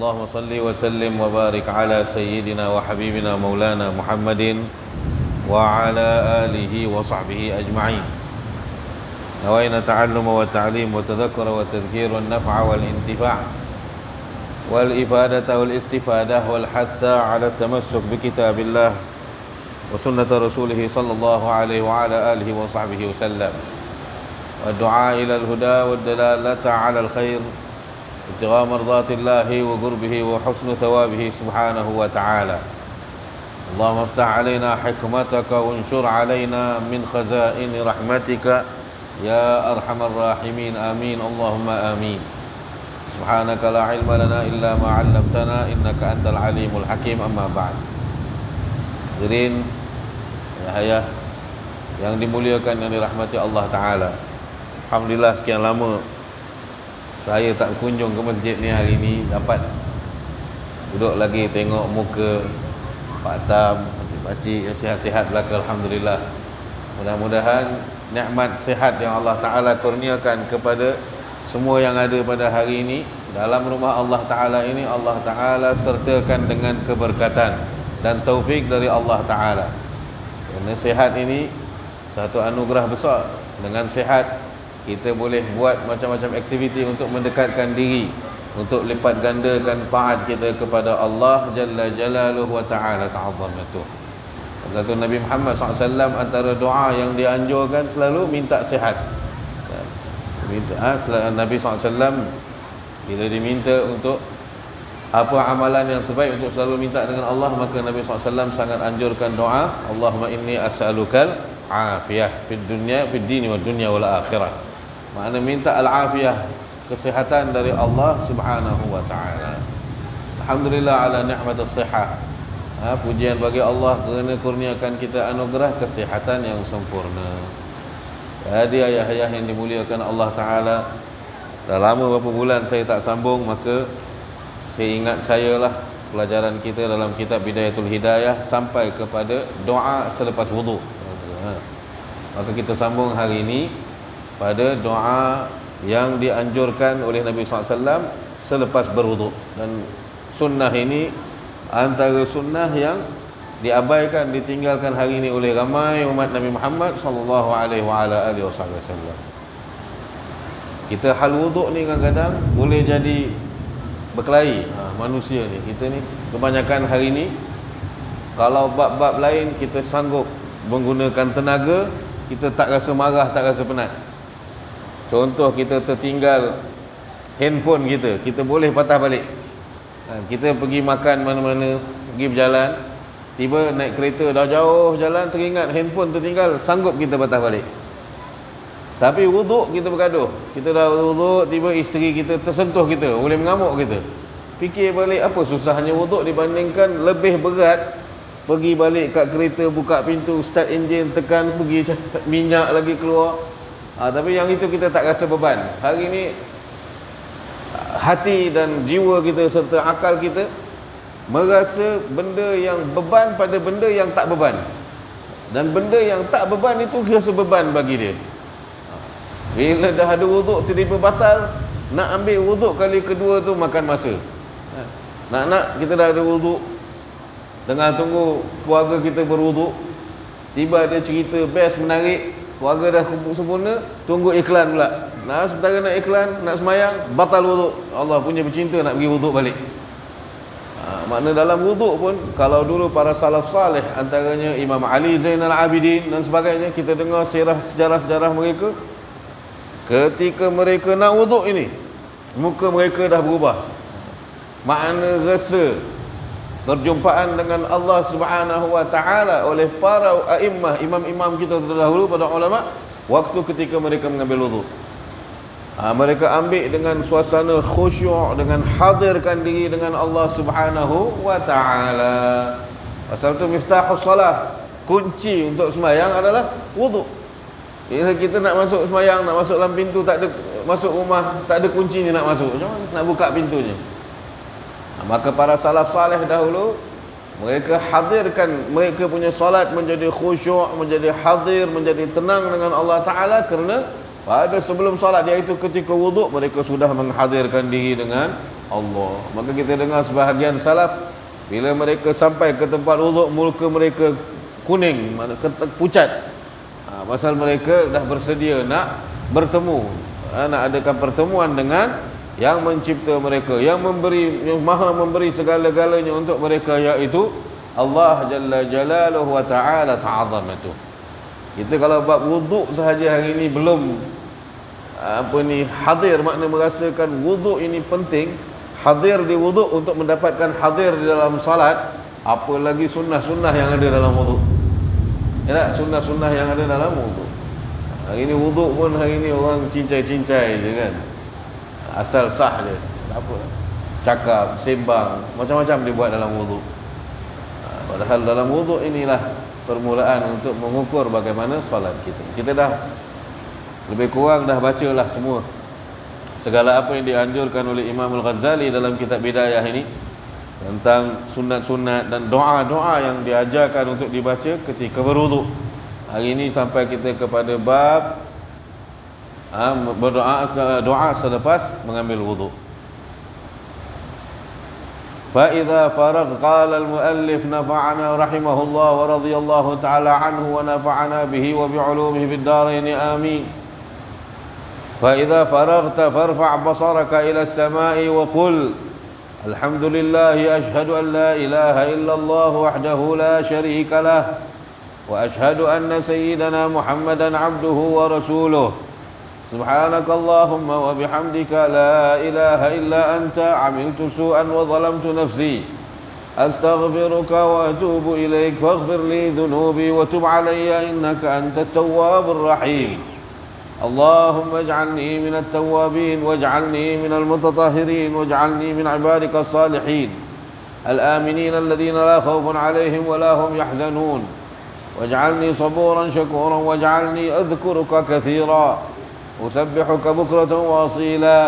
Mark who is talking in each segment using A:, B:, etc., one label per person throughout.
A: اللهم صل وسلم وبارك على سيدنا وحبيبنا مولانا محمد وعلى آله وصحبه أجمعين. نوينا تعلم والتعليم والتذكر والتذكير والنفع والانتفاع والإفادة والاستفادة والحث على التمسك بكتاب الله وسنة رسوله صلى الله عليه وعلى آله وصحبه وسلم، والدعاء إلى الهدى والدلالة على الخير ابتغاء مرضات الله وقربه وحسن ثوابه سبحانه وتعالى. اللهم افتح علينا حكمتك وانشر علينا من خزائن رحمتك يا أرحم الراحمين، آمين اللهم آمين. سبحانك لا علم لنا إلا ما علمتنا إنك أنت العليم الحكيم. أما بعد. Hadirin ayah yang dimuliakan, yang dirahmati Allah Ta'ala, alhamdulillah sekian lama saya tak kunjung ke masjid ni. Hari ni dapat duduk lagi tengok muka Pak Tam, pakcik yang sihat-sihat belaka, alhamdulillah. Mudah-mudahan nikmat sihat yang Allah Ta'ala kurniakan kepada semua yang ada pada hari ini dalam rumah Allah Ta'ala ini, Allah Ta'ala sertakan dengan keberkatan dan taufik dari Allah Ta'ala. Kerana sihat ini satu anugerah besar. Dengan sihat kita boleh buat macam-macam aktiviti untuk mendekatkan diri, untuk lipat gandakan taat kita kepada Allah Jalla Jalaluhu wa Ta'ala ta'azzamatuh. Kata Nabi Muhammad SAW, antara doa yang dianjurkan selalu minta sihat. Nabi SAW bila diminta untuk apa amalan yang terbaik untuk selalu minta dengan Allah, maka Nabi SAW sangat anjurkan doa, Allahumma inni as'alukal afiyah fid dunya fid dini wad dunya wal akhirah. Makna minta al-afiyah, kesihatan dari Allah Subhanahu wa Ta'ala. Alhamdulillah ala ni'matus sihah. Pujian bagi Allah kerana kurniakan kita anugerah kesihatan yang sempurna. Jadi ayah-ayah yang dimuliakan Allah Ta'ala, dah lama beberapa bulan saya tak sambung, maka saya ingat saya lah pelajaran kita dalam kitab Bidayatul Hidayah sampai kepada doa selepas wudu. Maka kita sambung hari ini pada doa yang dianjurkan oleh Nabi SAW selepas berwudu. Dan sunnah ini antara sunnah yang diabaikan, ditinggalkan hari ini oleh ramai umat Nabi Muhammad SAW. Kita hal wudu ni kadang-kadang boleh jadi berkelahi manusia ni. Kita ni kebanyakan hari ni kalau bab-bab lain kita sanggup menggunakan tenaga, kita tak rasa marah, tak rasa penat. Contoh, kita tertinggal handphone kita boleh patah balik. Kita pergi makan mana-mana, pergi berjalan, tiba naik kereta dah jauh jalan, teringat handphone tertinggal, sanggup kita patah balik. Tapi wuduk kita bergaduh. Kita dah wuduk, tiba isteri kita tersentuh kita, boleh mengamuk kita. Fikir balik, apa susahnya wuduk dibandingkan lebih berat pergi balik kat kereta, buka pintu, start enjin, tekan, pergi minyak lagi keluar. Tapi yang itu kita tak rasa beban. Hari ini hati dan jiwa kita serta akal kita merasa benda yang beban pada benda yang tak beban. Dan benda yang tak beban itu rasa beban bagi dia. Bila dah ada wuduk tiba-tiba batal, nak ambil wuduk kali kedua tu makan masa. Nak kita dah ada wuduk, tengah tunggu keluarga kita berwuduk, tiba ada cerita best menarik, keluarga dah kumpul sempurna, tunggu iklan pula. Nah, sementara nak iklan, nak semayang, batal wuduk. Allah punya bercinta nak pergi wuduk balik. Makna dalam wuduk pun, kalau dulu para salaf salih, antaranya Imam Ali Zainal Abidin dan sebagainya, kita dengar sejarah-sejarah mereka, ketika mereka nak wuduk ini, muka mereka dah berubah. Makna rasa perjumpaan dengan Allah Subhanahu wa Ta'ala oleh para a'immah, imam-imam kita terdahulu, pada ulama, waktu ketika mereka mengambil wuduk. Mereka ambil dengan suasana khusyuk, dengan hadirkan diri dengan Allah Subhanahu wa Ta'ala. Pasal tu miftahus salah, kunci untuk semayang adalah wuduk. Bila kita nak masuk semayang, nak masuk dalam pintu, tak ada, masuk rumah tak ada kunci ni nak masuk, macam mana nak buka pintunya? Maka para salaf salih dahulu, mereka hadirkan mereka punya solat menjadi khusyuk, menjadi hadir, menjadi tenang dengan Allah Ta'ala, kerana pada sebelum salat, iaitu ketika wuduk, mereka sudah menghadirkan diri dengan Allah. Maka kita dengar sebahagian salaf, bila mereka sampai ke tempat wuduk, muka mereka kuning, pucat. Pasal mereka dah bersedia nak bertemu, nak adakan pertemuan dengan yang mencipta mereka, yang memberi, yang maha memberi segala-galanya untuk mereka, iaitu Allah Jalla Jalaluhu wa Ta'ala Ta'azamatuh. Kita kalau bab wuduk sahaja hari ini belum hadir, makna merasakan wuduk ini penting, hadir di wuduk untuk mendapatkan hadir di dalam salat, apalagi sunnah-sunnah yang ada dalam wuduk. Ya tak? Sunnah-sunnah yang ada dalam wuduk. Hari ini wuduk pun hari ini orang cincai-cincai je kan, asal sah je, tak apa, cakap, sembang, macam-macam dibuat dalam wuduk. Padahal dalam wuduk inilah permulaan untuk mengukur bagaimana salat kita. Kita dah lebih kurang dah bacalah semua segala apa yang dianjurkan oleh Imam Al-Ghazali dalam kitab Bidayah ini, tentang sunat-sunat dan doa-doa yang diajarkan untuk dibaca ketika berwuduk. Hari ini sampai kita kepada bab doa selepas mengambil wuduk. فإذا فرغ قال المؤلف نفعنا رحمه الله ورضي الله تعالى عنه ونفعنا به وبعلومه في الدارين آمين. فإذا فرغت فارفع بصرك إلى السماء وقل الحمد لله أشهد أن لا إله إلا الله وحده لا شريك له وأشهد أن سيدنا محمدا عبده ورسوله سبحانك اللهم وبحمدك لا إله إلا أنت عملت سوءا وظلمت نفسي أستغفرك وأتوب إليك فاغفر لي ذنوبي وتب علي إنك أنت التواب الرحيم اللهم اجعلني من التوابين واجعلني من المتطهرين واجعلني من عبادك الصالحين الآمنين الذين لا خوف عليهم ولا هم يحزنون واجعلني صبورا شكورا واجعلني أذكرك كثيرا أسبحك بكرة وأصيلا.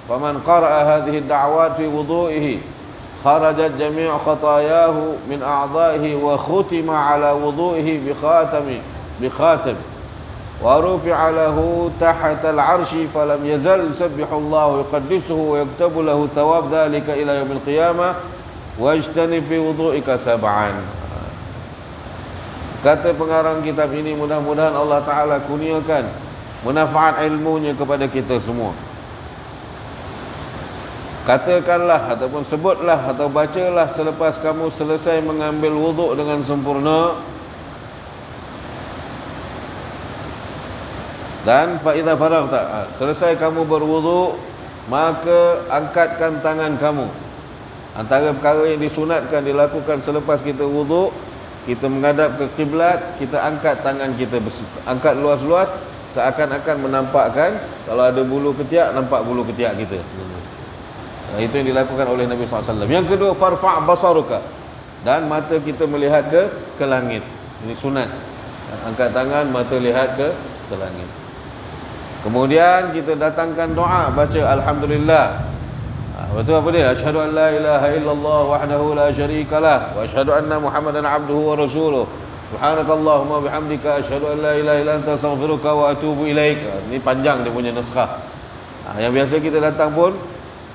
A: فمن قرأ هذه الدعوات في وضوئه خرجت جميع خطاياه من أعضائه وختم على وضوئه بخاتم ورفع له تحت العرش فلم يزل يسبح الله ويقدسه ويكتب له ثواب ذلك إلى يوم القيامة واجتنب في وضوئك سبعا. Kata pengarang kitab ini, mudah-mudahan Allah Ta'ala kurniakan manfaat ilmunya kepada kita semua. Katakanlah ataupun sebutlah atau bacalah selepas kamu selesai mengambil wuduk dengan sempurna. Dan fa'idha faraghta, selesai kamu berwuduk, maka angkatkan tangan kamu. Antara perkara yang disunatkan dilakukan selepas kita wuduk, kita menghadap ke kiblat, kita angkat tangan kita, angkat luas-luas, seakan-akan menampakkan kalau ada bulu ketiak, nampak bulu ketiak kita. Itu yang dilakukan oleh Nabi SAW. Yang kedua, farfa' basaruka, dan mata kita melihat ke langit. Ini sunat. Angkat tangan, mata lihat ke langit. Kemudian kita datangkan doa, baca Alhamdulillah. Betul apa dia? Asyhadu an la ilaha illallah wahdahu la syarikalah wa asyhadu anna Muhammadan abduhu wa rasuluh. Subhanakallahumma bihamdika asyhadu an la ilaha illa anta astaghfiruka wa atubu ilaik. Ini panjang dia punya naskah. Yang biasa kita datang pun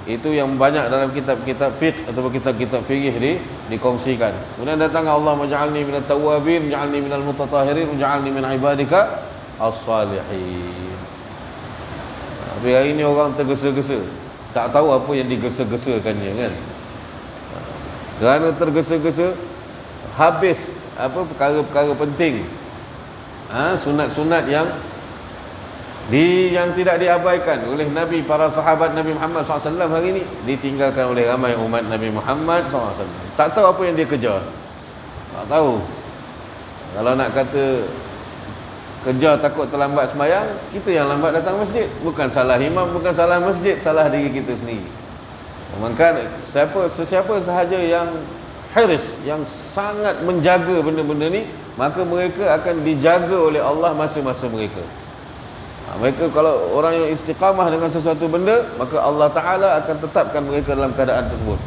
A: itu yang banyak dalam kitab-kitab fiqh atau kitab-kitab fikih dikongsikan. Kemudian datang Allah, maj'alni minat tawwabin, maj'alni minal mutatahhirin, maj'alni min ibadika as-salihin. Tapi hari ini orang tergesa-gesa, tak tahu apa yang digesa-gesakannya kan. Kerana tergesa-gesa habis perkara-perkara penting, sunat-sunat yang tidak diabaikan oleh Nabi, para sahabat Nabi Muhammad SAW hari ini ditinggalkan oleh ramai umat Nabi Muhammad SAW. Tak tahu apa yang dia kejar, tak tahu. Kalau nak kata kejar takut terlambat sembahyang, kita yang lambat datang masjid. Bukan salah imam, bukan salah masjid, salah diri kita sendiri. Maka sesiapa sahaja yang haris, yang sangat menjaga benda-benda ni, maka mereka akan dijaga oleh Allah masa-masa mereka. Mereka kalau orang yang istiqamah dengan sesuatu benda, maka Allah Ta'ala akan tetapkan mereka dalam keadaan tersebut.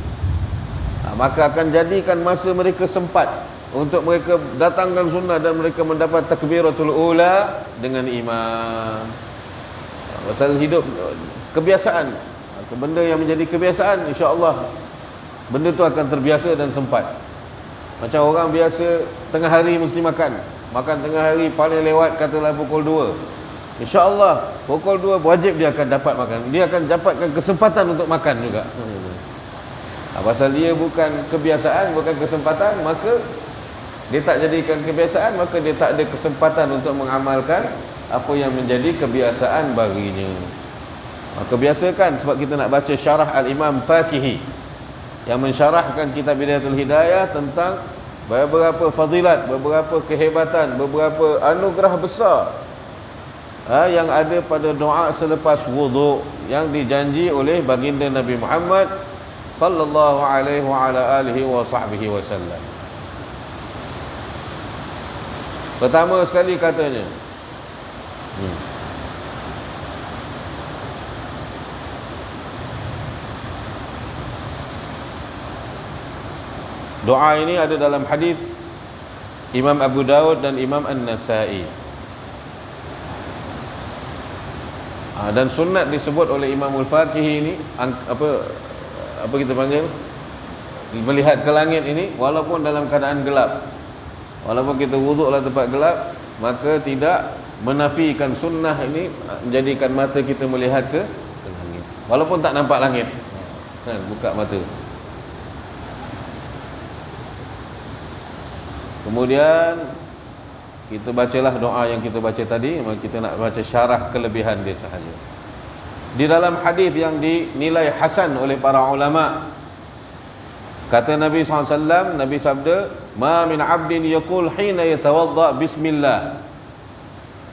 A: Maka akan jadikan masa mereka sempat untuk mereka datangkan sunnah dan mereka mendapat takbiratul ula dengan imam. Pasal hidup kebiasaan, benda yang menjadi kebiasaan, insya-Allah benda tu akan terbiasa dan sempat. Macam orang biasa tengah hari mesti makan tengah hari, paling lewat katalah pukul 2, insya-Allah pukul 2 wajib dia akan dapat makan, dia akan dapatkan kesempatan untuk makan juga. Pasal dia bukan kebiasaan, bukan kesempatan, maka dia tak jadikan kebiasaan, maka dia tak ada kesempatan untuk mengamalkan apa yang menjadi kebiasaan baginya. Maka biasakan, sebab kita nak baca syarah Al-Imam Fakihi yang mensyarahkan kitab Bidayatul Hidayah tentang beberapa fadilat, beberapa kehebatan, beberapa anugerah besar yang ada pada doa selepas wuduk yang dijanji oleh baginda Nabi Muhammad sallallahu alaihi wa ala alihi wa sahbihi wasallam. Pertama sekali katanya, doa ini ada dalam hadis Imam Abu Daud dan Imam An-Nasai. Dan sunat disebut oleh Imam Al-Faqihi ini, apa kita panggil, melihat ke langit ini walaupun dalam keadaan gelap. Walaupun kita wuduklah tempat gelap, maka tidak menafikan sunnah ini menjadikan mata kita melihat ke langit walaupun tak nampak langit. Buka mata. Kemudian kita bacalah doa yang kita baca tadi. Kita nak baca syarah kelebihan dia sahaja. Di dalam hadis yang dinilai hasan oleh para ulama, kata Nabi SAW, Nabi sabda, "Ma min 'abdin yaqul hina yatawadda bismillah,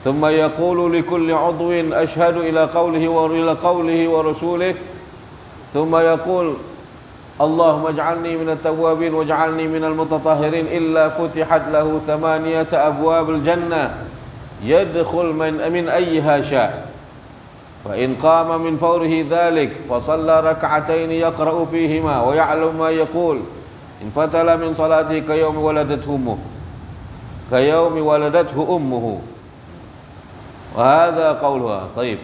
A: thumma yaqulu li kulli 'udwin ashhadu ila qawlihi wa rasulih, thumma yaqul Allahumma ij'alni minat tawwabin waj'alni minal mutatahhirin illa futihat lahu thamaniyata abwabil jannah yadkhul min ayyiha sya'. Fa in qama min fawrihi dhalik fa shalla rak'atayn yaqra'u fihima wa ya'lamu ma yaqul in fatala min salati ka yawmi waladathu ummuhu." Wa hadha qawluha. Baik.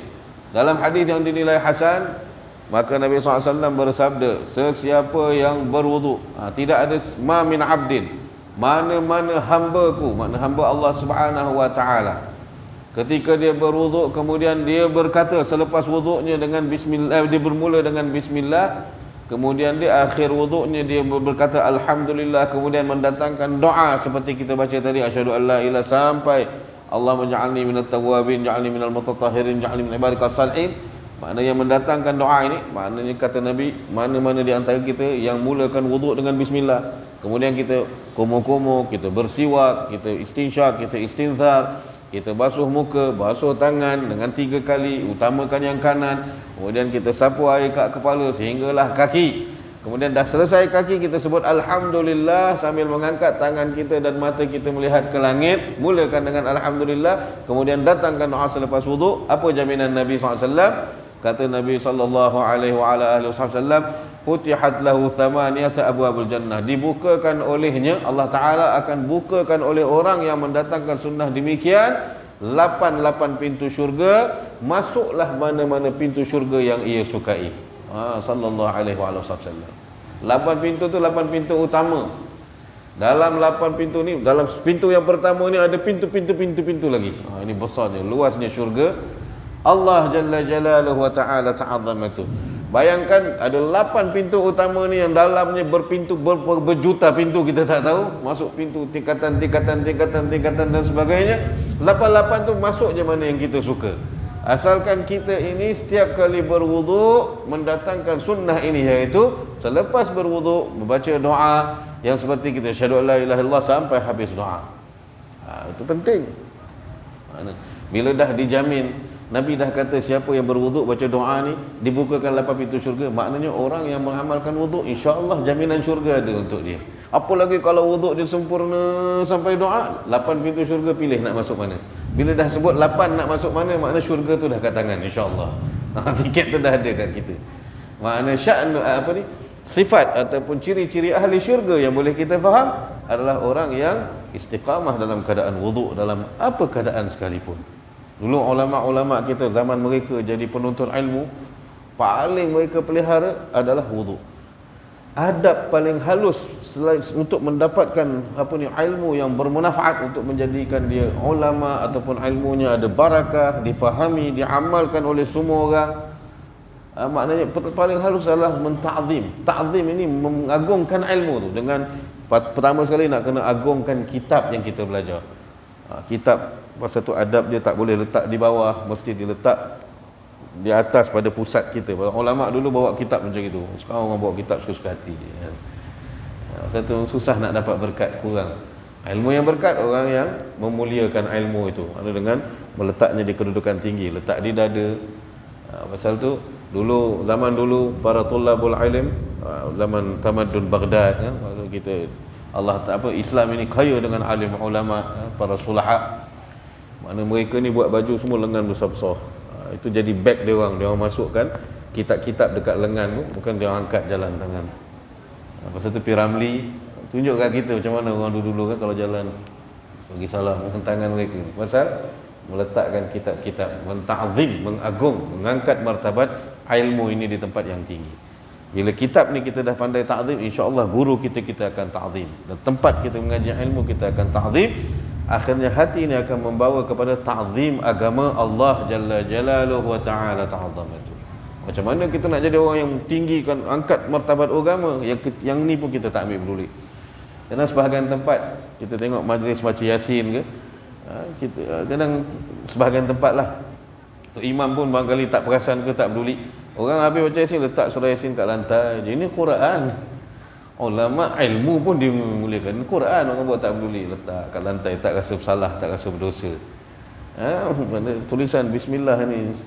A: Dalam hadis yang dinilai hasan, maka Nabi SAW bersabda, sesiapa yang berwuduk, tidak ada ma min abdin, mana-mana hambaku, mana hamba Allah Subhanahu wa taala, ketika dia berwuduk kemudian dia berkata selepas wuduknya dengan bismillah, dia bermula dengan bismillah, kemudian di akhir wuduknya dia berkata alhamdulillah, kemudian mendatangkan doa seperti kita baca tadi, asyhadu an la ilaha, sampai Allahumma ja'alni minat tawwabin, ja'alni minal mutatahhirin, ja'alni min ibadikas salihin. Makna yang mendatangkan doa ini, maknanya kata Nabi, mana-mana di antara kita yang mulakan wuduk dengan bismillah, kemudian kita kumu-kumu, kita bersiwak, kita istinsyak, kita istinthar, kita basuh muka, basuh tangan dengan 3 kali, utamakan yang kanan, kemudian kita sapu air kat kepala sehinggalah kaki. Kemudian dah selesai kaki, kita sebut alhamdulillah sambil mengangkat tangan kita dan mata kita melihat ke langit. Mulakan dengan alhamdulillah, kemudian datangkan doa selepas wuduk. Apa jaminan Nabi SAW? Kata Nabi sallallahu alaihi wasallam, futihat lahu thamaniyata abwabul jannah, dibukakan olehnya, Allah Taala akan bukakan oleh orang yang mendatangkan sunnah demikian 8 pintu syurga, masuklah mana-mana pintu syurga yang ia sukai. Sallallahu alaihi wasallam. 8 pintu tu 8 pintu utama. Dalam 8 pintu ni, dalam pintu yang pertama ni ada pintu lagi. Ini besarnya, luasnya syurga. Allah Jalla Jalaluhu wa Ta'ala ta'azzamatu. Bayangkan ada 8 pintu utama ni yang dalamnya berjuta pintu, kita tak tahu. Masuk pintu tingkatan dan sebagainya. 8 tu masuk je mana yang kita suka. Asalkan kita ini setiap kali berwuduk mendatangkan sunnah ini, iaitu selepas berwuduk membaca doa yang seperti kita syahadu la ilaha illallah sampai habis doa. Itu penting. Bila dah dijamin, Nabi dah kata siapa yang berwuduk baca doa ni dibukakan 8 pintu syurga, maknanya orang yang mengamalkan wuduk, insya-Allah jaminan syurga ada untuk dia. Apalagi kalau wuduk dia sempurna sampai doa, 8 pintu syurga, pilih nak masuk mana. Bila dah sebut 8 nak masuk mana, makna syurga tu dah kat tangan, insya-Allah. Tiket tu dah ada kat kita. Makna sya'n sifat ataupun ciri-ciri ahli syurga yang boleh kita faham adalah orang yang istiqamah dalam keadaan wuduk, dalam apa keadaan sekalipun. Dulu ulama-ulama kita zaman mereka jadi penuntut ilmu, paling mereka pelihara adalah wudu. Adab paling halus selain untuk mendapatkan ilmu yang bermanfaat untuk menjadikan dia ulama ataupun ilmunya ada barakah, difahami, diamalkan oleh semua orang. Maknanya paling halus adalah menta'zim. Ta'zim ini mengagungkan ilmu tu dengan pertama sekali nak kena agungkan kitab yang kita belajar. Kitab pasal tu adab dia tak boleh letak di bawah, mesti diletak di atas pada pusat kita. Ulama dulu bawa kitab macam itu. Sekarang orang bawa kitab suka-suka hati. Satu susah nak dapat berkat, kurang. Ilmu yang berkat orang yang memuliakan ilmu itu. Ada dengan meletaknya di kedudukan tinggi, letak di dada. Pasal tu dulu, zaman dulu para tullabul ilm, zaman tamadun Baghdad kan, maksud kita Allah Islam ini kaya dengan alim ulama, para sulaha. Mana mereka ni buat baju semua lengan besar-besar. Itu jadi beg dia orang masukkan kitab-kitab dekat lengan tu, bukan dia orang angkat jalan tangan. Pasal tu Piramli tunjuk kat kita macam mana orang dulu-dulu kan kalau jalan bagi salam dengan tangan mereka. Pasal meletakkan kitab-kitab, menta'zim, mengagung, mengangkat martabat ilmu ini di tempat yang tinggi. Bila kitab ni kita dah pandai ta'zim, insya-Allah guru kita akan ta'zim, dan tempat kita mengaji ilmu kita akan ta'zim. Akhirnya hati ini akan membawa kepada ta'zim agama Allah Jalla Jalaluhu wa Ta'ala ta'zamatu. Macam mana kita nak jadi orang yang tinggikan, angkat martabat agama, yang ni pun kita tak ambil peduli. Kerana sebahagian tempat kita tengok majlis baca Yasin ke, kita kadang sebahagian tempat lah tu imam pun barangkali tak perasan ke tak peduli, orang habis baca Yasin letak surah Yasin kat lantai je. Ini Quran. Ulama ilmu pun dimuliakan. Quran orang buat tak peduli, letak kat lantai, tak rasa bersalah, tak rasa berdosa. Tulisan bismillah ni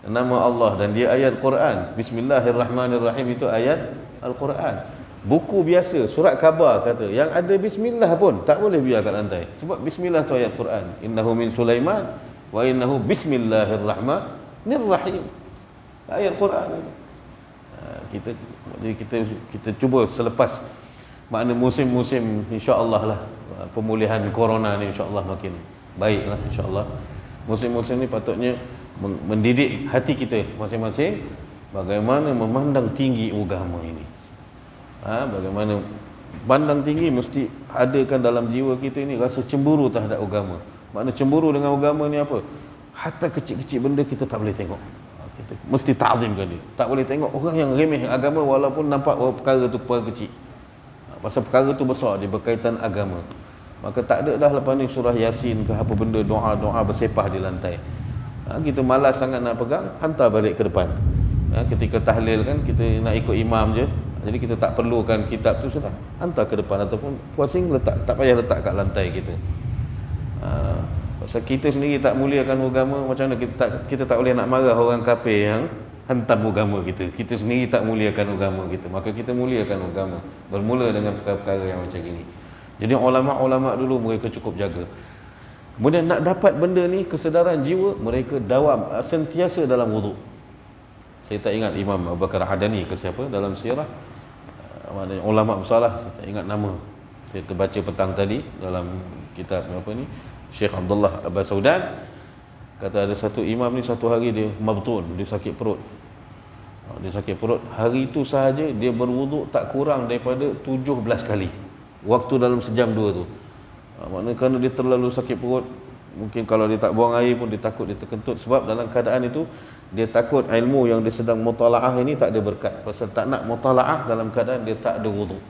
A: nama Allah dan dia ayat Quran. Bismillahirrahmanirrahim itu ayat Al-Quran. Buku biasa, surat khabar kata yang ada bismillah pun tak boleh biar kat lantai. Sebab bismillah tu ayat Quran. Innahu min Sulaiman wa innahu bismillahirrahmanirrahim. Ayat Quran. Kita cuba selepas makna musim-musim insya-Allah lah pemulihan corona ni insya-Allah makin baiklah insya-Allah. Musim-musim ni patutnya mendidik hati kita masing-masing bagaimana memandang tinggi agama ini. Bagaimana pandang tinggi mesti adakan dalam jiwa kita ini rasa cemburu terhadap agama. Makna cemburu dengan agama ni apa? Hatta kecil-kecil benda kita tak boleh tengok. Kita mesti ta'zimkan dia. Tak boleh tengok orang yang remeh agama walaupun nampak perkara tu perkara kecil. Pasal perkara tu besar, dia berkaitan agama. Maka tak ada dah lepas ni surah Yasin ke apa benda, doa-doa bersepah di lantai. Kita malas sangat nak pegang, hantar balik ke depan. Ketika tahlil kan kita nak ikut imam je. Jadi kita tak perlukan kitab tu, sudah hantar ke depan ataupun puasing letak, tak payah letak kat lantai kita. Pasal kita sendiri tak muliakan agama, macam mana kita tak boleh nak marah orang kafir yang hantam agama kita. Kita sendiri tak muliakan agama kita, maka kita muliakan agama. Bermula dengan perkara-perkara yang macam ini. Jadi ulama-ulama dulu mereka cukup jaga. Kemudian nak dapat benda ni, kesedaran jiwa, mereka dawam sentiasa dalam wuduk. Saya tak ingat Imam Abu Bakar Adani ke siapa dalam sirah, maknanya ulama besar lah, saya tak ingat nama. Saya terbaca petang tadi dalam kitab apa ni, Syekh Abdullah Abbas Saudan kata ada satu imam ni satu hari dia mabtun, dia sakit perut. Dia sakit perut, hari itu sahaja dia berwuduk tak kurang daripada 17 kali. Waktu dalam sejam dua tu. Maknanya kerana dia terlalu sakit perut, mungkin kalau dia tak buang air pun dia takut dia terkentut. Sebab dalam keadaan itu dia takut ilmu yang dia sedang mutalaah ini tak ada berkat. Pasal tak nak mutalaah dalam keadaan dia tak ada wuduk.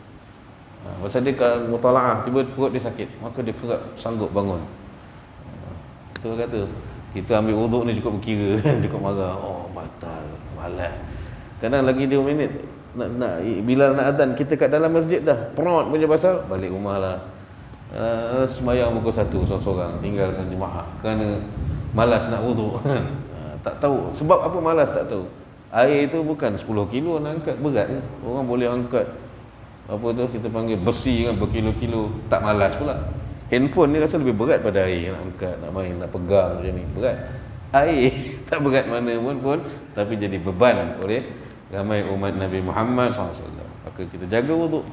A: Pasal dia kalau mutalaah tiba perut dia sakit, maka dia kerap sanggup bangun. Kita kata kita ambil wuduk ni cukup berkira cukup marah, oh batal, malas. Kadang lagi 2 minit nak bila nak azan, kita kat dalam masjid dah perut punya pasal, balik rumah lah. Sembahyang pukul 1 seorang-seorang, tinggalkan jemaah kerana malas nak wuduk. Tak tahu sebab apa malas, tak tahu. Air itu bukan 10 kilo nak angkat, berat ke? Orang boleh angkat apa tu kita panggil besi kan, berkilo-kilo, tak malas pula. Handphone ni rasa lebih berat pada air, nak angkat, nak main, nak pegang macam ni, berat. Air tak berat mana pun tapi jadi beban oleh ramai umat Nabi Muhammad SAW. Maka kita jaga wuduk.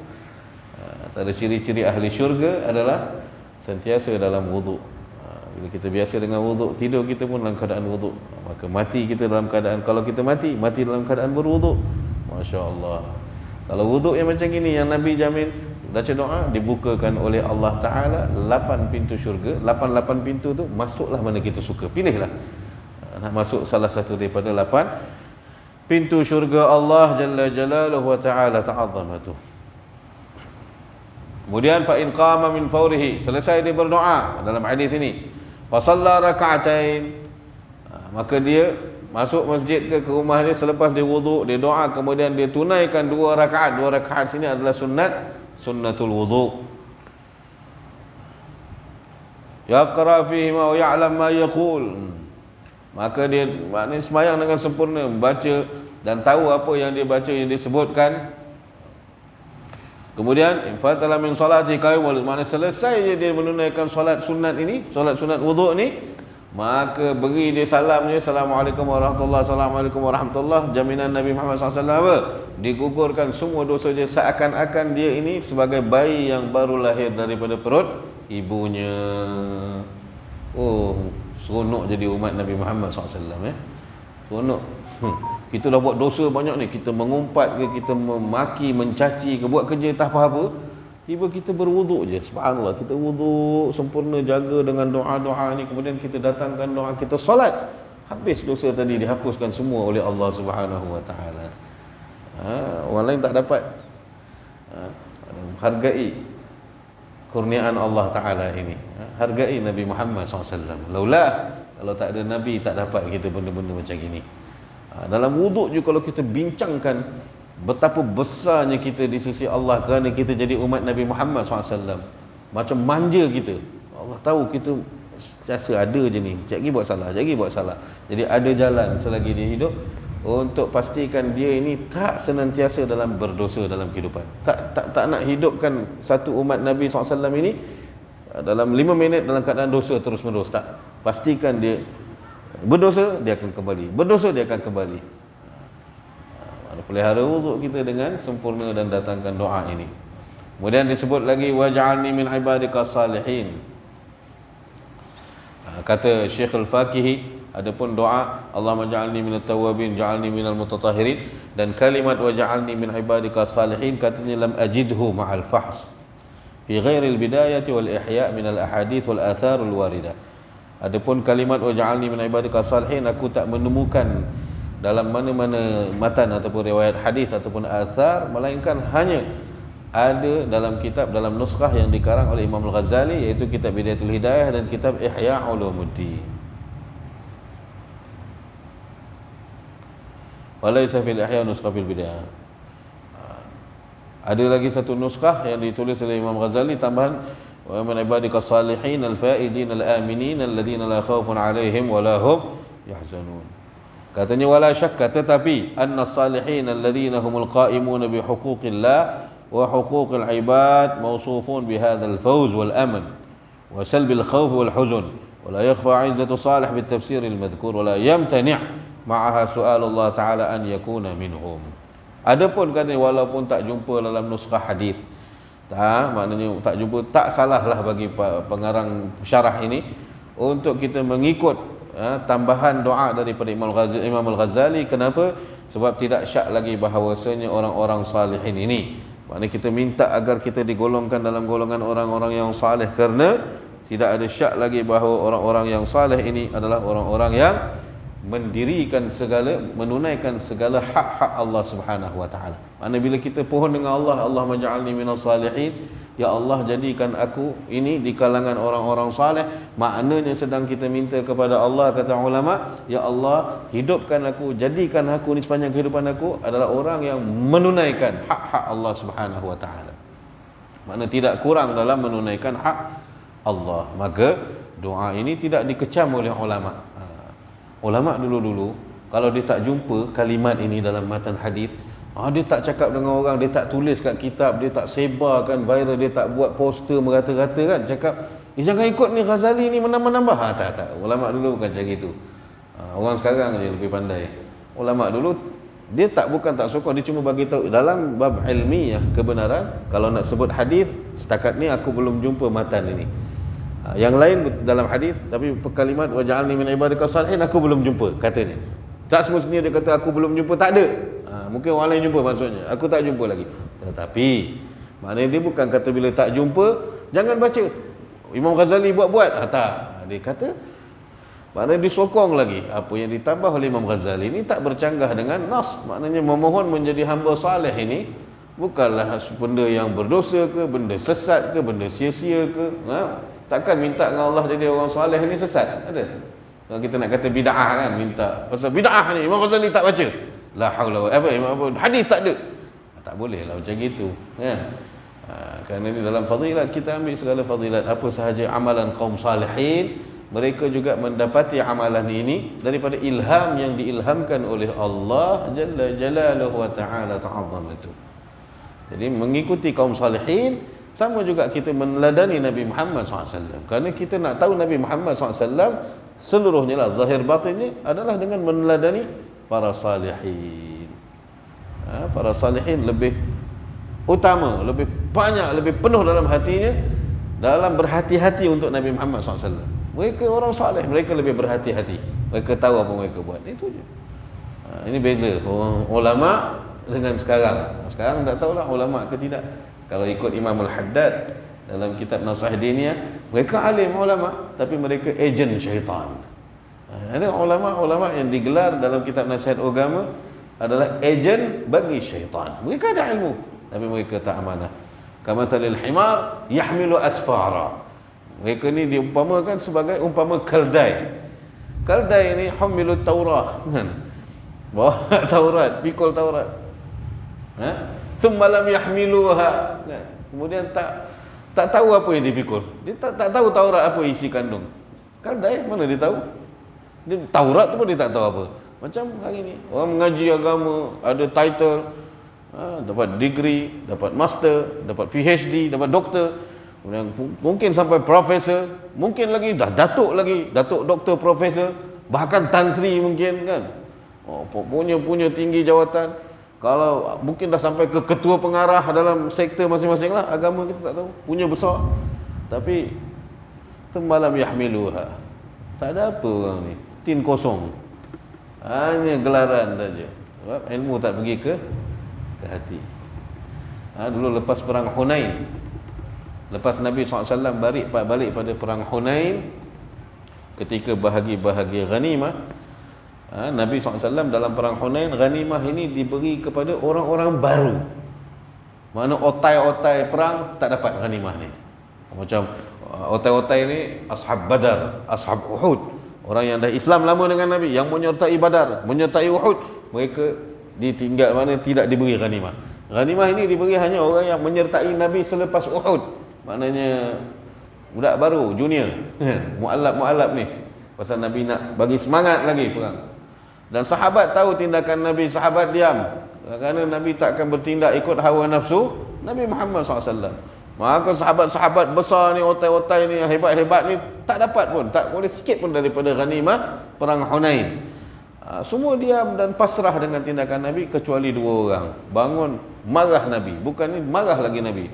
A: Antara ciri-ciri ahli syurga adalah sentiasa dalam wuduk. Bila kita biasa dengan wuduk, tidur kita pun dalam keadaan wuduk. Maka mati kita dalam keadaan, kalau kita mati dalam keadaan berwuduk. Masya Allah. Kalau wuduk yang macam ini, yang Nabi jamin, baca doa, dibukakan oleh Allah Ta'ala 8 pintu syurga. 8 pintu tu, masuklah mana kita suka. Pilihlah nak masuk salah satu daripada 8 pintu syurga Allah Jalla Jalaluhu wa Ta'ala ta'azzamatuh. Kemudian fa in qama min fawrihi, selesai dia berdoa dalam hadis ini, fa shalla raka'atain, maka dia masuk masjid ke rumah dia, selepas dia wuduk, dia doa, kemudian dia tunaikan 2 rakaat. 2 rakaat sini adalah sunnatul wuduk. Yaqra fihi ma ya'lam ma yaqul, maka dia maknanya sembahyang dengan sempurna, membaca dan tahu apa yang dia baca, yang disebutkan. Kemudian infatala min salati qaimul, maknanya selesai dia menunaikan solat sunat ini, solat sunat wuduk ni, maka beri dia salamnya, Assalamualaikum warahmatullahi, Assalamualaikum warahmatullahi, jaminan Nabi Muhammad SAW digugurkan semua dosa dia, seakan-akan dia ini sebagai bayi yang baru lahir daripada perut ibunya. Oh, seronok jadi umat Nabi Muhammad SAW, seronok. Kita dah buat dosa banyak ni, kita mengumpat ke, kita memaki, mencaci ke, buat kerja tak apa-apa, tiba kita berwuduk je, subhanallah, kita wuduk sempurna, jaga dengan doa-doa ni, kemudian kita datangkan doa, kita solat, habis dosa tadi dihapuskan semua oleh Allah Subhanahu wa Ta'ala. Orang lain tak dapat. Hargai kurniaan Allah Ta'ala ini, hargai Nabi Muhammad SAW. Laulah, kalau tak ada Nabi, tak dapat kita benda-benda macam ini. Dalam wuduk juga kalau kita bincangkan betapa besarnya kita di sisi Allah kerana kita jadi umat Nabi Muhammad SAW. Macam manja kita, Allah tahu kita sentiasa ada je ni, sekejap lagi buat salah, sekejap lagi buat salah. Jadi ada jalan selagi dia hidup untuk pastikan dia ini tak senantiasa dalam berdosa dalam kehidupan. Tak nak hidupkan satu umat Nabi SAW ini dalam 5 minit dalam keadaan dosa terus-menerus. Tak, pastikan dia berdosa, dia akan kembali, berdosa, dia akan kembali. Pelihara wuduk kita dengan sempurna dan datangkan doa ini. Kemudian disebut lagi, waj'alni min ibadika salihin. Kata Syekh Al-Faqihi, adapun doa Allahumma ja'alni minat tawabin, ja'alni minal mutatahhirin, dan kalimat waj'alni min ibadika salihin, katanya lam ajidhu ma'al fahs fi ghairil bidayati wal ihya' minal ahadith wal atharul waridah. Adapun kalimat waj'alni min ibadika salihin, aku tak menemukan dalam mana-mana matan ataupun riwayat hadis ataupun athar, melainkan hanya ada dalam kitab, dalam nuskhah yang dikarang oleh Imam Al-Ghazali, iaitu kitab Bidayatul Hidayah dan kitab Ihya Ulumuddin. Walaysa fil ihya nuskhah fil bidayah. Ada lagi satu nuskhah yang ditulis oleh Imam Ghazali, tambahan wa min ibadika salihin al-faizin al-aminin alladhina la khaufun alaihim wa la hum yahzanun. Katanya wala syakka, tetapi anna salihin alladhina humul qa'imuna bi huquqillah wa huquqil ibad mawsufun bi hadzal fawz wal aman wa salbil khawf wal huzn, wa la yakhfa 'izzatu salih bit tafsir al madhkur, wa la yamtani' ma'aha su'al Allah Ta'ala an yakuna minhum. Adapun katanya walaupun tak jumpa dalam nuskhah hadis, maknanya tak jumpa, tak salahlah bagi pengarang syarah ini untuk kita mengikut tambahan doa daripada Imam Al-Ghazali. Kenapa? Sebab tidak syak lagi bahawasanya orang-orang salihin ini, maknanya kita minta agar kita digolongkan dalam golongan orang-orang yang salih, kerana tidak ada syak lagi bahawa orang-orang yang salih ini adalah orang-orang yang mendirikan segala, menunaikan segala hak-hak Allah Subhanahu wa Ta'ala. Maknanya bila kita pohon dengan Allah, Allah maj'alni minas salihin, ya Allah jadikan aku ini di kalangan orang-orang saleh, maknanya sedang kita minta kepada Allah, kata ulama, ya Allah hidupkan aku, jadikan aku ni sepanjang kehidupan aku adalah orang yang menunaikan hak-hak Allah Subhanahu wa Ta'ala. Maknanya tidak kurang dalam menunaikan hak Allah. Maka doa ini tidak dikecam oleh ulama. Ulama dulu-dulu kalau dia tak jumpa kalimat ini dalam matan hadis, dia tak cakap dengan orang, dia tak tulis kat kitab, dia tak sebarkan viral, dia tak buat poster merata-rata kan, cakap jangan ikut ni Ghazali ni menambah-nambah. Tak. Ulama dulu bukan macam gitu. Orang sekarang je lebih pandai. Ulama dulu dia bukan tak sokong, dia cuma bagi tahu dalam bab ilmiah kebenaran. Kalau nak sebut hadis, setakat ni aku belum jumpa matan ini. Yang lain dalam hadis, tapi kalimat waj'alni min ibadika salihin aku belum jumpa katanya. Tak semestinya dia kata aku belum jumpa, tak ada. Mungkin orang lain jumpa maksudnya. Aku tak jumpa lagi. Tetapi maknanya dia bukan kata bila tak jumpa jangan baca. Imam Ghazali buat-buat. Tak. Dia kata maknanya disokong lagi. Apa yang ditambah oleh Imam Ghazali ini tak bercanggah dengan nas. Maknanya memohon menjadi hamba saleh ini bukanlah benda yang berdosa ke, benda sesat ke, benda sia-sia ke. Takkan minta dengan Allah jadi orang saleh ni sesat? Ada? Kalau kita nak kata bid'ah kan, minta pasal bid'ah ni Imam Ghazali tak baca. La haula wala hadis tak ada. Tak boleh lah macam gitu kan. Kerana ni dalam fadilat kita ambil segala fadilat apa sahaja amalan kaum salihin, mereka juga mendapati amalan ini daripada ilham yang diilhamkan oleh Allah jalla jalaluhu wa ta'ala ta'azzamatu. Jadi mengikuti kaum salihin sama juga kita meneladani Nabi Muhammad SAW. Kerana kita nak tahu Nabi Muhammad SAW seluruhnya lah, zahir batinnya adalah dengan meneladani para salihin. Para salihin lebih utama, lebih banyak, lebih penuh dalam hatinya dalam berhati-hati untuk Nabi Muhammad SAW. Mereka orang salih, mereka lebih berhati-hati. Mereka tahu apa mereka buat. Itu je. Ini beza orang ulama dengan sekarang. Sekarang tak tahulah ulama ke tidak. Kalau ikut Imam Al-Haddad dalam kitab Nasih Diniyah, mereka alim ulama tapi mereka ejen syaitan. Ada ulama-ulama yang digelar dalam kitab nasihat agama adalah ejen bagi syaitan. Mereka ada ilmu tapi mereka tak amanah. Kamathalil himar yahmilu asfara. Mereka ni diumpamakan sebagai umpama keldai. Keldai ni hamilut Taurah kan. Bawa Taurat, pikul Taurat. Thumma lam yahmiluha. Kemudian tak tahu apa yang dipikul. Dia tak tahu Taurat apa isi kandung. Keldai mana dia tahu? Dia Taurat tu pun dia tak tahu apa. Macam hari ni orang mengaji agama, ada title, dapat degree, dapat master, dapat PhD, dapat doktor, kemudian mungkin sampai profesor, mungkin lagi dah datuk lagi, datuk doktor profesor, bahkan Tan Sri mungkin kan. Punya tinggi jawatan. Kalau mungkin dah sampai ke ketua pengarah dalam sektor masing-masing lah, agama kita tak tahu, punya besar. Tapi semalam yahmiluha. Tak ada apa orang ni, tin kosong. Hanya gelaran saja. Sebab ilmu tak pergi ke hati. Dulu lepas perang Hunain, lepas Nabi SAW balik pada perang Hunain, ketika bahagi ghanimah, Nabi SAW dalam perang Hunain, ghanimah ini diberi kepada orang-orang baru. Mana otai-otai perang tak dapat ghanimah ni. Macam otai-otai ni ashab Badar, ashab Uhud, orang yang dah Islam lama dengan Nabi, yang menyertai Badar, menyertai Uhud, mereka ditinggal, mana tidak diberi ghanimah. Ghanimah ini diberi hanya orang yang menyertai Nabi selepas Uhud. Maknanya budak baru, junior, mu'allab ni. Pasal Nabi nak bagi semangat lagi perang. Dan sahabat tahu tindakan Nabi, sahabat diam. Kerana Nabi tak akan bertindak ikut hawa nafsu Nabi Muhammad SAW. Maka sahabat-sahabat besar ni, otai-otai ni, yang hebat-hebat ni tak dapat pun, tak boleh sikit pun daripada ghanimah perang Hunain. Semua diam dan pasrah dengan tindakan Nabi kecuali dua orang. Bangun marah Nabi, bukan ni marah lagi Nabi.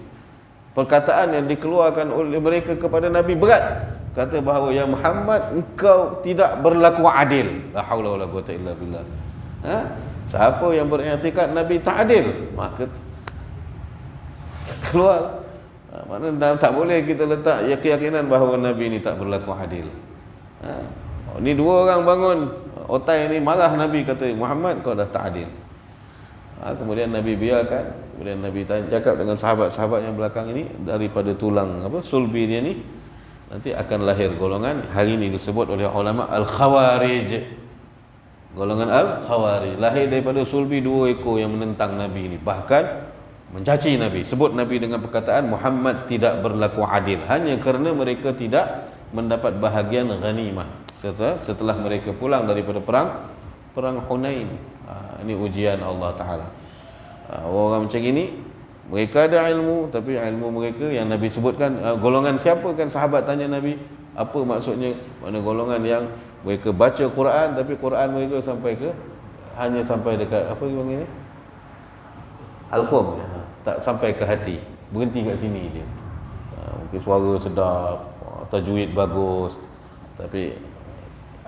A: Perkataan yang dikeluarkan oleh mereka kepada Nabi berat. Kata bahawa ya Muhammad, engkau tidak berlaku adil. La haula wala quwwata illa billah. Siapa yang beriktikad Nabi tak adil, maka keluar. Mana tak boleh kita letak keyakinan bahawa Nabi ni tak berlaku adil. Ni dua orang bangun, otai ni marah Nabi, kata Muhammad kau dah tak adil. Kemudian Nabi biarkan. Kemudian Nabi cakap dengan sahabat-sahabat yang belakang ini, daripada tulang sulbi dia ni nanti akan lahir golongan, hari ini disebut oleh ulama Al-Khawarij. Golongan Al-Khawarij lahir daripada sulbi dua ekor yang menentang Nabi ini, bahkan mencaci Nabi, sebut Nabi dengan perkataan Muhammad tidak berlaku adil, hanya kerana mereka tidak mendapat bahagian ghanimah setelah mereka pulang daripada perang Hunain. Ini ujian Allah Ta'ala. Orang macam ini, mereka ada ilmu, tapi ilmu mereka yang Nabi sebutkan, golongan siapa kan sahabat tanya Nabi, apa maksudnya? Mana golongan yang mereka baca Quran, tapi Quran mereka hanya sampai dekat apa yang ini? Al-Qum, tak sampai ke hati, berhenti kat sini je. Mungkin suara sedap, tajwid bagus, tapi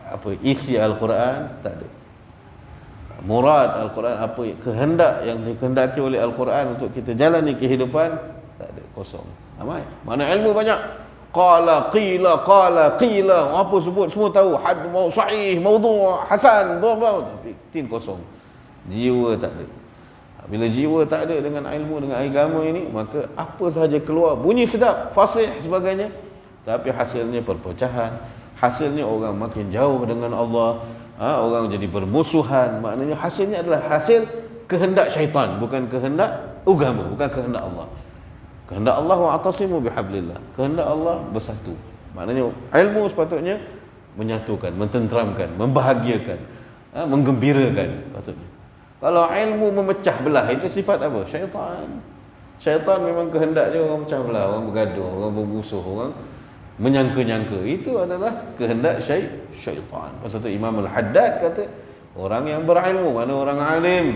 A: apa isi Al-Quran tak ada. Murad Al-Quran, apa kehendak yang dikehendaki oleh Al-Quran untuk kita jalani kehidupan, tak ada, kosong. Ramai. Mana ilmu banyak. Qala qila apa sebut semua tahu, had mau sahih, maudhu', hasan, bla tapi tin kosong. Jiwa tak ada. Bila jiwa tak ada dengan ilmu, dengan agama ini, maka apa sahaja keluar bunyi sedap, fasih sebagainya, tapi hasilnya perpecahan, hasilnya orang makin jauh dengan Allah, orang jadi bermusuhan. Maknanya hasilnya adalah hasil kehendak syaitan, bukan kehendak agama, bukan kehendak Allah. Kehendak Allah, wa'tasimu bihablillah, kehendak Allah bersatu. Maknanya ilmu sepatutnya menyatukan, mententeramkan, membahagiakan, menggembirakan patutnya. Kalau ilmu memecah belah, itu sifat apa? Syaitan. Syaitan memang kehendaknya orang pecah belah, orang bergaduh, orang bermusuh, orang menyangka-nyangka. Itu adalah kehendak syaitan. Pasal tu Imam Al-Haddad kata, orang yang berilmu, mana orang alim,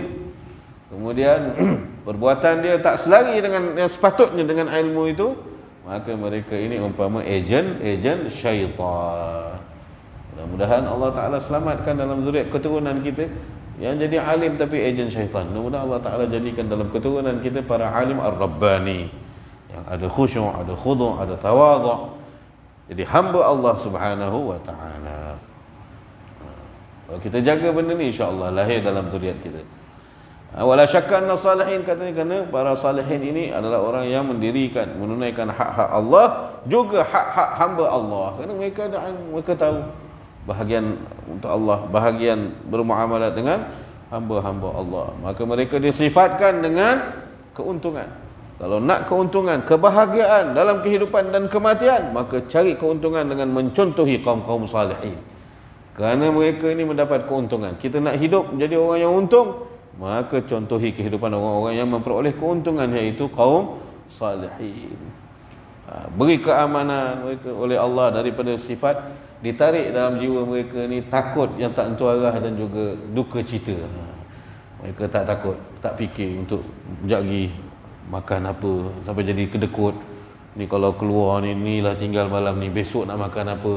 A: kemudian perbuatan dia tak selari dengan yang sepatutnya dengan ilmu itu, maka mereka ini umpama ejen syaitan. Mudah-mudahan Allah Ta'ala selamatkan dalam zuriat keturunan kita yang jadi alim tapi ejen syaitan. Mudah-mudahan Allah Ta'ala jadikan dalam keturunan kita para alim ar-rabbani yang ada khusyuk, ada khudu', ada tawadhu', jadi hamba Allah Subhanahu wa Ta'ala. Kalau kita jaga benda ni, insya-Allah lahir dalam zuriat kita. Wala syakka anna salihin, katanya kerana para salihin ini adalah orang yang mendirikan, menunaikan hak-hak Allah, juga hak-hak hamba Allah. Kerana mereka tahu bahagian untuk Allah, bahagian bermuamalat dengan hamba-hamba Allah. Maka mereka disifatkan dengan keuntungan. Kalau nak keuntungan, kebahagiaan dalam kehidupan dan kematian, maka cari keuntungan dengan mencontohi kaum-kaum salihin. Kerana mereka ini mendapat keuntungan. Kita nak hidup menjadi orang yang untung, maka contohi kehidupan orang-orang yang memperoleh keuntungan, iaitu kaum salihin. Beri keamanan mereka oleh Allah daripada sifat ditarik dalam jiwa mereka ni takut yang tak tentu arah dan juga duka cita. Mereka tak takut, tak fikir untuk menjadi makan apa sampai jadi kedekut. Ni kalau keluar ni lah tinggal malam ni, besok nak makan apa.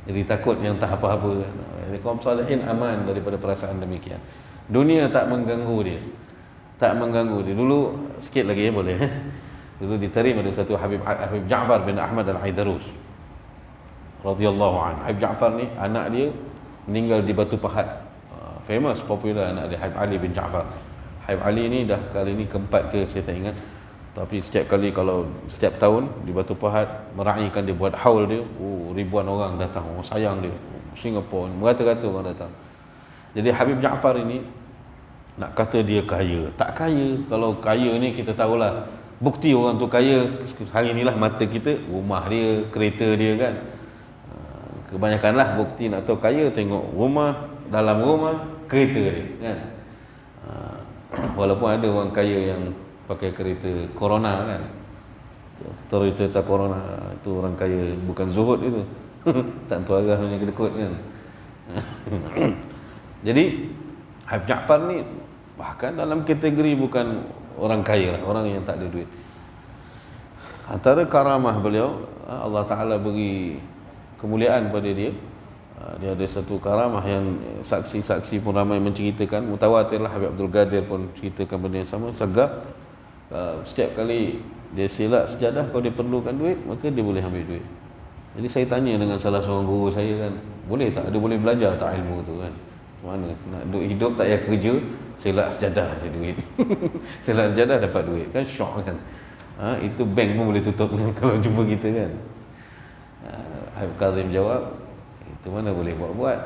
A: Jadi takut yang tak apa-apa. Kaum salihin aman daripada perasaan demikian. Dunia tak mengganggu dia. Tak mengganggu dia. Dulu sikit lagi boleh. Dulu diterima ada satu Habib Ja'far bin Ahmad Al-Aidarus radhiyallahu anhu. Habib Ja'far ni anak dia meninggal di Batu Pahat. Famous, popular anak dia, Habib Ali bin Ja'far. Habib Ali ni dah kali ni keempat ke saya tak ingat. Tapi setiap kali kalau setiap tahun di Batu Pahat meraihkan dia, buat haul dia, ribuan orang datang, orang sayang dia. Singapura merata-rata orang datang. Jadi Habib Ja'far ini, nak kata dia kaya, tak kaya. Kalau kaya ni kita tahulah, bukti orang tu kaya hari inilah mata kita, rumah dia, kereta dia kan. Kebanyakanlah bukti nak tahu kaya, tengok rumah, dalam rumah, kereta dia kan. Walaupun ada orang kaya yang pakai kereta Corona kan, Toyota Corona, itu orang kaya, bukan zuhud itu. Tak tahu arah punya kedekut kan. Jadi Habib Ja'far ni bahkan dalam kategori bukan orang kaya lah, orang yang tak ada duit. Antara karamah beliau, Allah Ta'ala beri kemuliaan pada dia. Dia ada satu karamah yang saksi-saksi pun ramai menceritakan, mutawatir lah. Habib Abdul Qadir pun ceritakan benda yang sama. Sagap setiap kali dia silap sejadah, kalau dia perlukan duit, maka dia boleh ambil duit. Jadi saya tanya dengan salah seorang guru saya kan, boleh tak, ada boleh belajar tak ilmu tu kan? Mana nak duduk hidup tak payah kerja, selak sejadah je duit. Selak sejadah dapat duit kan, syok kan. Itu bank pun boleh tutup kan, kalau jumpa kita kan. Habib Kazim jawab, itu mana boleh buat-buat.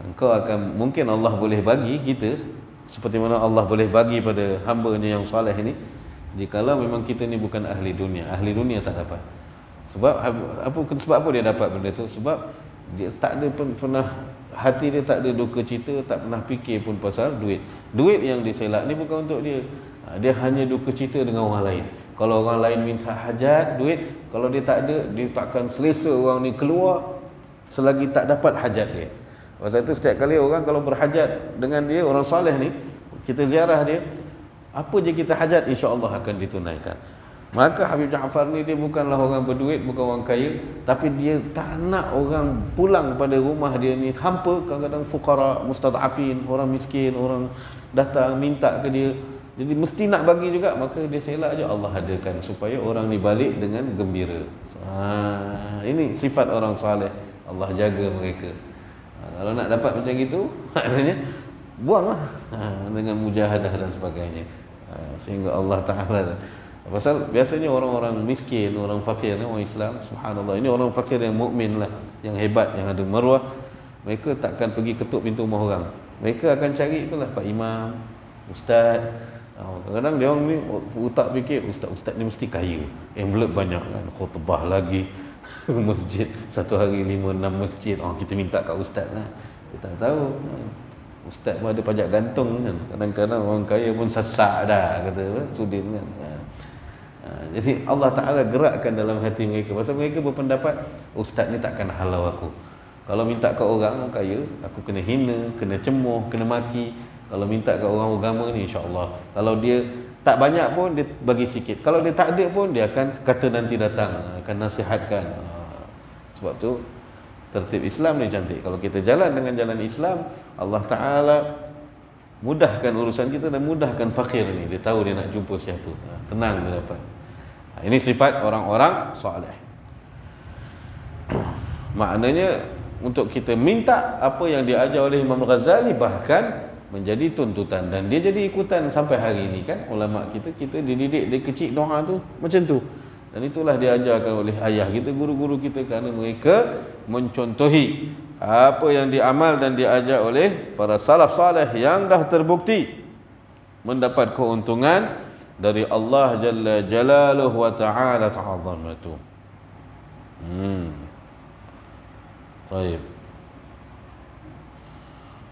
A: Engkau akan, mungkin Allah boleh bagi kita seperti mana Allah boleh bagi pada hamba-Nya yang soleh ini, jikalau memang kita ni bukan ahli dunia. Ahli dunia tak dapat. Sebab apa dia dapat benda tu? Sebab dia tak ada pernah, hati dia tak ada duka cita, tak pernah fikir pun pasal duit. Duit yang diselak ni bukan untuk dia. Dia hanya duka cita dengan orang lain. Kalau orang lain minta hajat duit, kalau dia tak ada, dia takkan selesa orang ni keluar selagi tak dapat hajat dia. Pasal itu setiap kali orang kalau berhajat dengan dia, orang soleh ni, kita ziarah dia, apa je kita hajat, insya-Allah akan ditunaikan. Maka Habib Ja'far ni dia bukanlah orang berduit, bukan orang kaya, tapi dia tak nak orang pulang pada rumah dia ni hampa. Kadang-kadang fuqara, mustad'afin, orang miskin, orang datang minta ke dia, jadi mesti nak bagi juga. Maka dia selak je, Allah adakan supaya orang ni balik dengan gembira. Ini sifat orang saleh, Allah jaga mereka. Kalau nak dapat macam gitu, maknanya buanglah dengan mujahadah dan sebagainya, sehingga Allah Ta'ala. Pasal biasanya orang-orang miskin, orang fakir ni, orang Islam, subhanallah, ini orang fakir yang mukmin lah, yang hebat, yang ada maruah. Mereka takkan pergi ketuk pintu rumah orang. Mereka akan cari itulah Pak Imam, Ustaz. Kadang-kadang dia orang ni utak fikir ustaz ni mesti kaya, envelope banyak kan, khutbah lagi masjid, satu hari 5-6 masjid. Kita minta kat ustaz lah. Kita tak tahu ustaz pun ada pajak gantung kan. Kadang-kadang orang kaya pun sasak dah, kata Sudin kan. Jadi Allah Ta'ala gerakkan dalam hati mereka. Pasal mereka berpendapat ustaz ni takkan halau aku. Kalau minta kat orang kaya, aku kena hina, kena cemuh, kena maki. Kalau minta kat orang agama ni, insya-Allah, kalau dia tak banyak pun dia bagi sikit. Kalau dia tak ada pun dia akan kata nanti datang, akan nasihatkan. Sebab tu tertib Islam ni cantik. Kalau kita jalan dengan jalan Islam, Allah Ta'ala mudahkan urusan kita dan mudahkan fakir ni. Dia tahu dia nak jumpa siapa, tenang dia dapat. Ini sifat orang-orang soleh. Maknanya untuk kita minta apa yang diajar oleh Imam Ghazali bahkan menjadi tuntutan, dan dia jadi ikutan sampai hari ini kan. Ulama kita dididik dari kecil doa tu macam tu, dan itulah diajarkan oleh ayah kita, guru-guru kita, kerana mereka mencontohi apa yang diamal dan diajar oleh para salaf saleh yang dah terbukti mendapat keuntungan dari Allah Jalla Jalaluhu wa Ta'ala Ta'azamatu. Baik.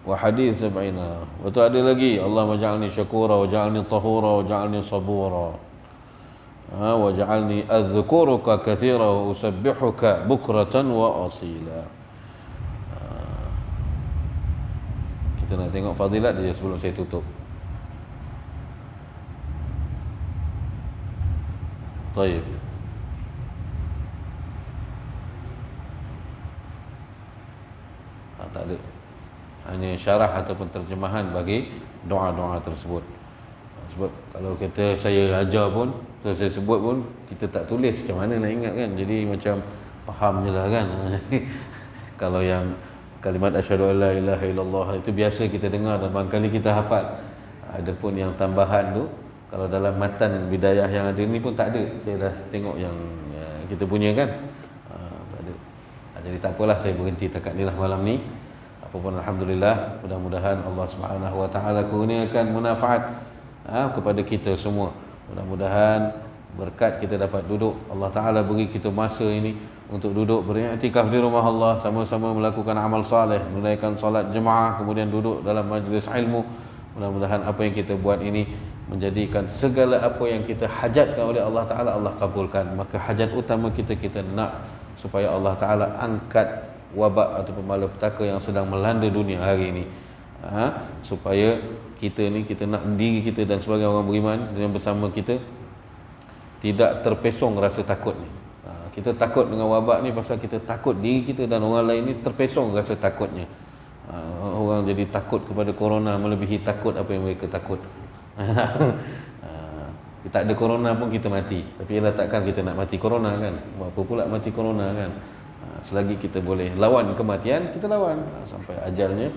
A: Wa hadis sab'ina. Betul, ada lagi, Allah maj'alni syakura wa ja'alni tahura wa ja'alni sabura. Wa ja'alni adhkuruka kathira wa usabbihuka bukratan wa asila. Kita nak tengok fadilat dia sebelum saya tutup. Baik. Tak ada. Hanya syarah ataupun terjemahan bagi doa-doa tersebut. Sebab kalau kita saya ajar pun, saya sebut pun, kita tak tulis, macam mana nak ingat kan. Jadi macam faham je lah kan. Kalau yang kalimat asyhadu an la ilaha illallah itu biasa kita dengar dan barangkali kita hafal. Adapun yang tambahan tu, kalau dalam matan bidayah yang ada ni pun tak ada. Saya dah tengok yang kita punya kan, tak ada. Jadi tak apalah, saya berhenti takat ni lah malam ni. Apapun alhamdulillah, mudah-mudahan Allah Subhanahu wa Ta'ala kurniakan manfaat kepada kita semua. Mudah-mudahan berkat kita dapat duduk, Allah Ta'ala beri kita masa ini untuk duduk beriktikaf di rumah Allah, sama-sama melakukan amal saleh, menunaikan solat jemaah, kemudian duduk dalam majlis ilmu. Mudah-mudahan apa yang kita buat ini menjadikan segala apa yang kita hajatkan oleh Allah Ta'ala, Allah kabulkan. Maka hajat utama kita nak supaya Allah Ta'ala angkat wabak ataupun malapetaka yang sedang melanda dunia hari ini, supaya kita nak diri kita dan sebagai orang beriman yang bersama kita tidak terpesong rasa takut ni. Kita takut dengan wabak ni pasal kita takut diri kita dan orang lain ni terpesong rasa takutnya. Orang jadi takut kepada corona melebihi takut apa yang mereka takut. Kita ada corona pun kita mati, tapi ialah takkan kita nak mati corona kan. Buat apa pula mati corona kan. Selagi kita boleh lawan kematian, kita lawan sampai ajalnya,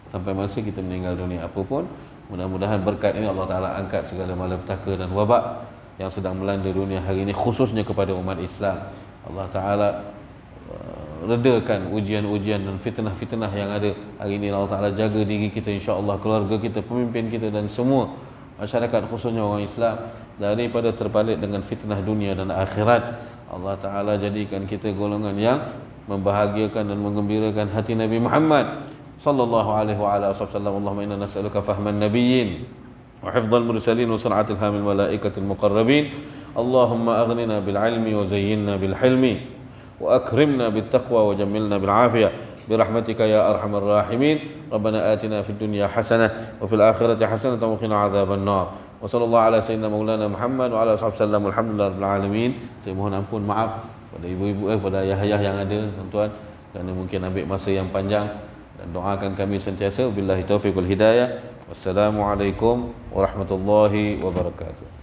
A: sampai masa kita meninggal dunia. Apapun, mudah-mudahan berkat ini Allah Ta'ala angkat segala malapetaka dan wabak yang sedang melanda dunia hari ini, khususnya kepada umat Islam. Allah Ta'ala redakan ujian-ujian dan fitnah-fitnah yang ada hari ini. Allah Ta'ala jaga diri kita, insya-Allah, keluarga kita, pemimpin kita dan semua masyarakat, khususnya orang Islam, daripada terpalit dengan fitnah dunia dan akhirat. Allah Ta'ala jadikan kita golongan yang membahagiakan dan menggembirakan hati Nabi Muhammad sallallahu alaihi wa ala wasallam. Allahumma inna nas'aluka fahman nabiyyin wa hifdhal mursalin wa sur'atil hamil malaikatil muqarrabin. Allahumma aghnina bil ilmi wa zayyinna bil hilmi wa akrimna bit taqwa wa jammilna bil afiyah birahmatika ya arhamar rahimin. Rabbana atina fid dunya hasanah wa fil akhirati hasanah wa qina adzaban nar. Wa sallallahu ala sayyidina maulana Muhammad wa ala wasallam. Alhamdulillahirabbil alamin. Saya mohon ampun, maaf pada ibu-ibu pada ayah-ayah yang ada, tuan-tuan, kerana mungkin ambil masa yang panjang, dan doakan kami sentiasa billahi taufiq wal hidayah. Wassalamualaikum warahmatullahi wabarakatuh.